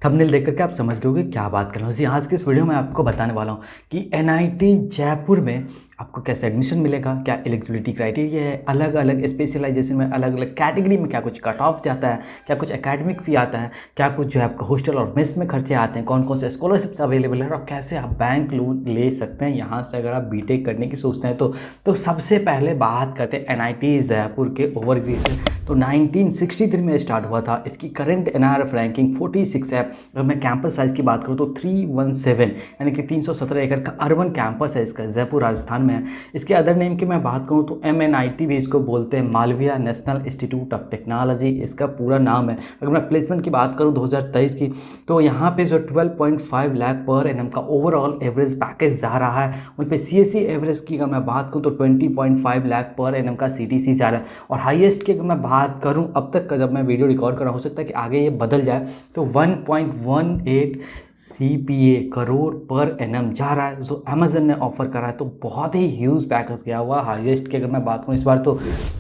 Thumbnail देख करके आप समझ गए होंगे क्या बात कर रहा हूँ। जी, आज के इस वीडियो में आपको बताने वाला हूँ कि एनआईटी जयपुर में आपको कैसे एडमिशन मिलेगा, क्या एलिजिबिलिटी क्राइटेरिया है, अलग अलग स्पेशलाइजेशन में अलग अलग कैटेगरी में क्या कुछ कट ऑफ जाता है, क्या कुछ एकेडमिक फी आता है, क्या कुछ जो है आपका हॉस्टल और मेस में खर्चे आते हैं, कौन कौन से स्कॉलरशिप्स अवेलेबल है और कैसे आप बैंक लोन ले सकते हैं यहाँ से अगर आप बीटेक करने की सोचते हैं तो सबसे पहले बात करते हैं एनआईटी जयपुर के ओवरव्यू से। तो 1963 में स्टार्ट हुआ था। इसकी करंट एनआरएफ रैंकिंग 46 है। अगर मैं कैंपस साइज़ की बात करूँ तो 317 यानी कि 317 एकड़ का अर्बन कैंपस है इसका, जयपुर राजस्थान में है। इसके अदर नेम की मैं बात करूँ तो MNIT भी इसको बोलते हैं, Malaviya national institute of technology इसका पूरा नाम है। अगर मैं प्लेसमेंट की बात करूँ 2023 की तो यहाँ पे जो 12.5 लाख पर एनम का ओवरऑल एवरेज पैकेज जा रहा है। वहीं पे CSE एवरेज की अगर मैं बात करूँ तो 20.5 लाख पर एनम का CTC जा रहा है। और हाईएस्ट की अगर मैं बात करूं अब तक का, जब मैं वीडियो रिकॉर्ड कर रहा हूं, हो सकता है कि आगे ये बदल जाए, तो 1.18 CPA करोड़ पर एनम जा रहा है जो अमेजन ने ऑफर करा है। तो बहुत ही ह्यूज पैकेज गया हुआ हाईएस्ट की अगर मैं बात करूं इस बार। तो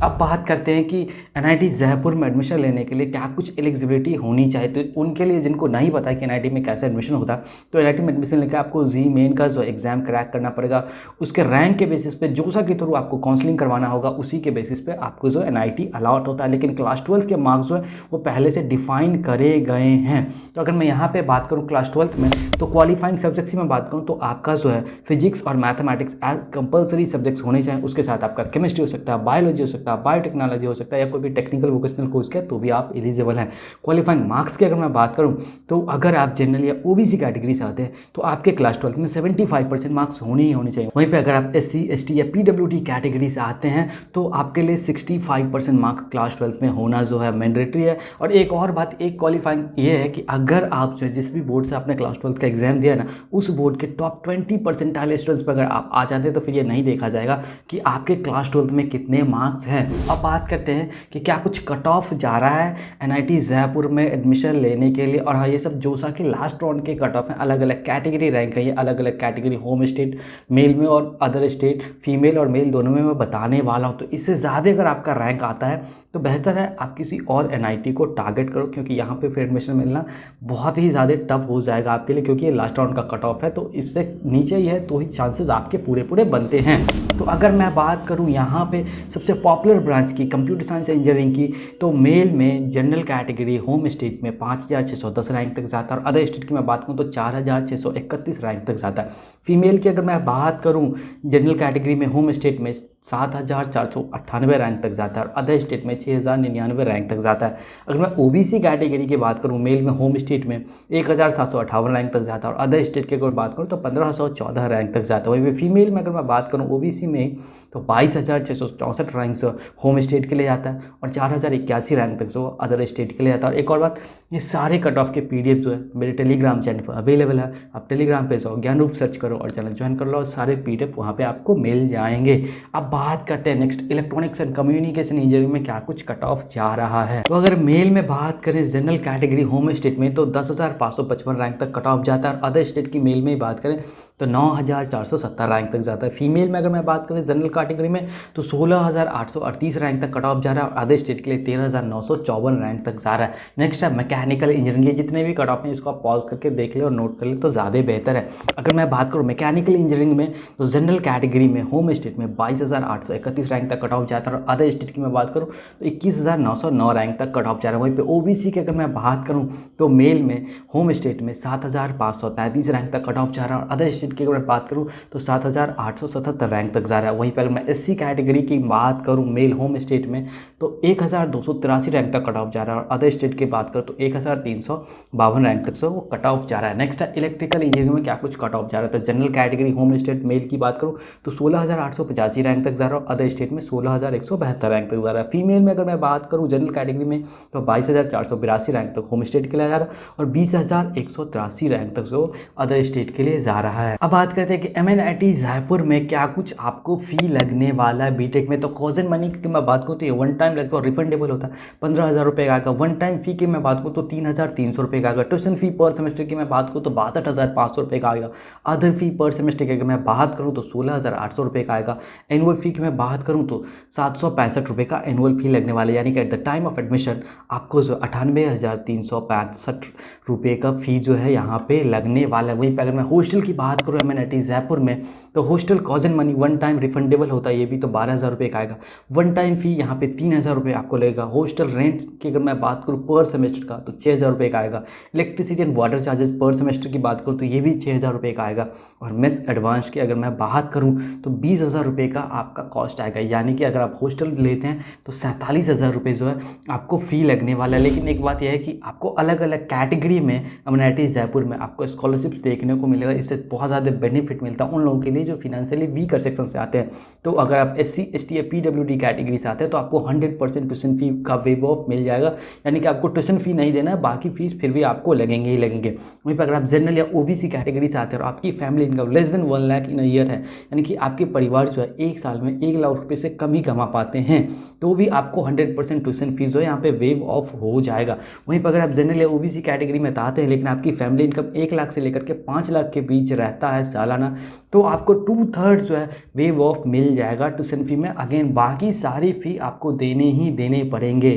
अब बात करते हैं कि एनआईटी जयपुर में एडमिशन लेने के लिए क्या कुछ एलिजिबिलिटी होनी चाहिए। तो उनके लिए जिनको नहीं पता है कि एनआईटी में कैसे एडमिशन होता है, तो एनआईटी में एडमिशन लेकर आपको जी मेन का जो एग्जाम क्रैक करना पड़ेगा। उसके रैंक के बेसिस पे जोसा के थ्रू आपको काउंसलिंग करवाना होगा, उसी के बेसिस पे आपको जो एनआईटी अलॉट होता है। लेकिन क्लास 12 के मार्क्स जो है वो पहले से डिफाइन करे गए हैं। तो अगर मैं यहाँ पे बात करूँ क्लास 12 में, तो क्वालिफाइंग सब्जेक्ट्स की मैं बात करूँ तो आपका जो है फिजिक्स और मैथमेटिक्स एज कंपलसरी सब्जेक्ट्स होने चाहिए। उसके साथ आपका केमिस्ट्री हो सकता है, बायोलॉजी हो सकता है, बायोटेक्नोलॉजी हो सकता है, या कोई भी टेक्निकल वोकेशनल कोर्स किया तो भी आप एलिजिबल हैं। क्वालिफाइंग मार्क्स की अगर मैं बात करूँ तो अगर आप जनरल या ओबीसी कैटेगरी से आते हैं तो आपके क्लास 12 में 75% मार्क्स होने ही होने चाहिए। वहीं पर अगर आप SC ST या PWD कैटेगरी से आते हैं तो आपके लिए 65% मार्क्स क्लास 12 में होना जो है मैंडेटरी है। और एक और बात, एक क्वालिफाइंग ये है कि अगर आप जो जिस भी बोर्ड से आपने क्लास 12 का एग्जाम दिया ना, उस बोर्ड के टॉप 20 परसेंटाइल स्टूडेंट्स पर अगर आप आ जाते हैं तो फिर ये नहीं देखा जाएगा कि आपके क्लास 12 में कितने मार्क्स हैं। अब बात करते हैं कि क्या कुछ कट ऑफ जा रहा है एनआईटी जयपुर में एडमिशन लेने के लिए। और हाँ, ये सब जोसा के लास्ट राउंड के कट ऑफ हैं, अलग अलग कैटेगरी रैंक है, ये अलग अलग कैटेगरी होम स्टेट मेल में और अदर स्टेट फीमेल और मेल दोनों में मैं बताने वाला हूँ। तो इससे ज़्यादा अगर आपका रैंक आता है तो बेहतर है आप किसी और एनआईटी को टारगेट करो, क्योंकि यहाँ पे फिर एडमिशन मिलना बहुत ही ज़्यादा टफ हो जाएगा आपके लिए, क्योंकि ये लास्ट राउंड का कट ऑफ है। तो इससे नीचे ही है तो ही चांसेस आपके पूरे पूरे बनते हैं। तो अगर मैं बात करूँ यहाँ पे सबसे पॉपुलर ब्रांच की कंप्यूटर साइंस इंजीनियरिंग की, तो मेल में जनरल कैटेगरी होम स्टेट में 5610 रैंक तक जाता है और अदर स्टेट की मैं बात करूँ तो 4631 रैंक तक जाता है। फीमेल की अगर मैं बात करूँ जनरल कैटेगरी में होम स्टेट में 7498 रैंक तक जाता है और अदर स्टेट में 6099 रैंक तक जाता है। अगर मैं ओबीसी कैटेगरी की बात करूं, मेल में होम स्टेट में 1758 रैंक तक जाता है और अदर स्टेट की अगर बात करूं तो 1514 रैंक तक जाता है। वहीं फीमेल में अगर मैं बात करूं ओबीसी में तो 22,664 रैंक जो होम स्टेट के लिए जाता है और 4081 रैंक तक जो अदर स्टेट के लिए जाता है। और एक और बात, ये सारे कट ऑफ के PDF जो है मेरे टेलीग्राम चैनल पर अवेलेबल है। आप टेलीग्राम पे जाओ, ज्ञान रूप सर्च करो और चैनल ज्वाइन कर लो और सारे PDF वहाँ पे आपको मिल जाएंगे। अब बात करते हैं next, electronics and communication engineering में क्या कुछ कट ऑफ जा रहा है। तो अगर मेल में बात करें जनरल कैटेगरी होम स्टेट में तो 10,555 रैंक तक कट ऑफ जाता है और अदर स्टेट की मेल में बात करें तो 9,470 रैंक तक जाता है। फीमेल में अगर मैं बात करें जनरल कैटेगरी में तो 16,838 रैंक तक कट ऑफ जा रहा है और अदर स्टेट के लिए 13,954 रैंक तक जा रहा है। नेक्स्ट है मैकेनिकल इंजीनियरिंग, जितने भी कट ऑफ हैं इसको आप पॉज करके देख ले और नोट कर ले तो ज़्यादा बेहतर है। अगर मैं बात करूँ मैकेनिकल इंजीनियरिंग में तो जनरल कैटेगरी में होम स्टेट में 22,831 रैंक तक कट ऑफ जाता है और अदर स्टेट की मैं बात करूँ तो 21,909 रैंक तक कट ऑफ जा रहा है। वहीं पे ओबीसी की अगर मैं बात करूँ तो मेल में होम स्टेट में 7,533 रैंक तक कट ऑफ जा रहा है और अदर स्टेट की अगर मैं बात करूँ तो 7,877 रैंक तक जा रहा है। वहीं पर अगर मैं SC कैटेगरी की बात करूँ मेल होम स्टेट में तो 1,283 रैंक तक कट ऑफ जा रहा है और अदर स्टेट की बात करूँ तो 1,352 रैंक तक से वो कट ऑफ जा रहा है। नेक्स्ट है इलेक्ट्रिकल इंजीनियरिंग में क्या कुछ कट ऑफ जा रहा है। तो general category home state male की बात करूँ तो 16,885 रैंक तक जा रहा है और अदर स्टेट में 16,172 रैंक तक जा रहा है। फीमेल में अगर मैं बात करूँ जनरल कैटेगरी में तो 22,482 रैंक तक होम स्टेट के लिए जा रहा है और 20,183 रैंक तक जो अदर स्टेट के लिए जा रहा है। अब बात करते हैं कि एमएनआईटी जयपुर में क्या कुछ आपको फ़ी लगने वाला है बीटेक में। तो कॉजन मनी की मैं बात करूँ तो ये वन टाइम लगता है, रिफंडेबल होता है, 15,000 रुपये का आएगा। वन टाइम फ़ी की मैं बात करूँ तो 3,300 रुपये का आएगा। ट्यूशन फ़ी पर सेमेस्टर की मैं बात करूँ तो 62,500 रुपये का आएगा। अदर फी पर सेमेस्टर की अगर मैं बात करूँ तो 16,800 रुपये का आएगा। एनुअल फ़ी की मैं बात करूँ तो 765 रुपये का एनुअल फ़ी लगने वाला है, यानी कि at the time of admission आपको जो 98,365 रुपये का फ़ी जो है यहाँ पे लगने वाला है। वहीं पर अगर मैं हॉस्टल की बात करूँ एमएनआईटी जयपुर में, तो hostel caution money one time refundable होता है, ये भी तो 12,000 रुपये का आएगा। वन टाइम फ़ी यहाँ पे 3,000 रुपये आपको लगेगा। हॉस्टल रेंट की अगर मैं बात करूँ पर सेमेस्टर का तो 6,000 रुपये का आएगा। इलेक्ट्रिसिटी एंड वाटर चार्जेस पर सेमेस्टर की बात करूँ तो ये भी 6,000 रुपये का आएगा। और मेस एडवांस की अगर मैं बात करूँ तो 20,000 रुपये का आपका कॉस्ट आएगा, यानी कि अगर आप हॉस्टल लेते हैं तो 47,000 रुपये जो है आपको फ़ी लगने वाला है। लेकिन एक बात यह है कि आपको अलग अलग कैटेगरी में एमएनआईटी जयपुर में आपको स्कॉलरशिप्स देखने को मिलेगा। इससे बहुत ज़्यादा बेनिफिट मिलता है उन लोगों के लिए जो फिनेंशियली वीकर सेक्शन से आते हैं। तो अगर आप SC ST या PWD कैटेगरी से आते हैं तो आपको 100% ट्यूशन फी का वेव ऑफ मिल जाएगा, यानी कि आपको ट्यूशन फी नहीं देना है, बाकी फीस फिर भी आपको लगेंगे ही लगेंगे। वहीं पर अगर आप जनरल या OBC कैटेगरी से आते हैं और आपकी family income less than 1 lakh in a year है, यानी कि आपके परिवार जो है एक साल में 1 लाख रुपये से कम ही कमा पाते हैं, तो भी आपको 100% ट्यूशन फीस जो है यहाँ पे वेव ऑफ हो जाएगा। वहीं पर अगर आप जनरल या OBC कैटेगरी में आते हैं लेकिन आपकी फैमिली इनकम 1 लाख से लेकर के 5 लाख के बीच रहता है सालाना, तो आपको 2/3 जो है वेव ऑफ मिल जाएगा ट्यूशन फी में। अगेन बाकी सारी फ़ी आपको देने ही देने पड़ेंगे।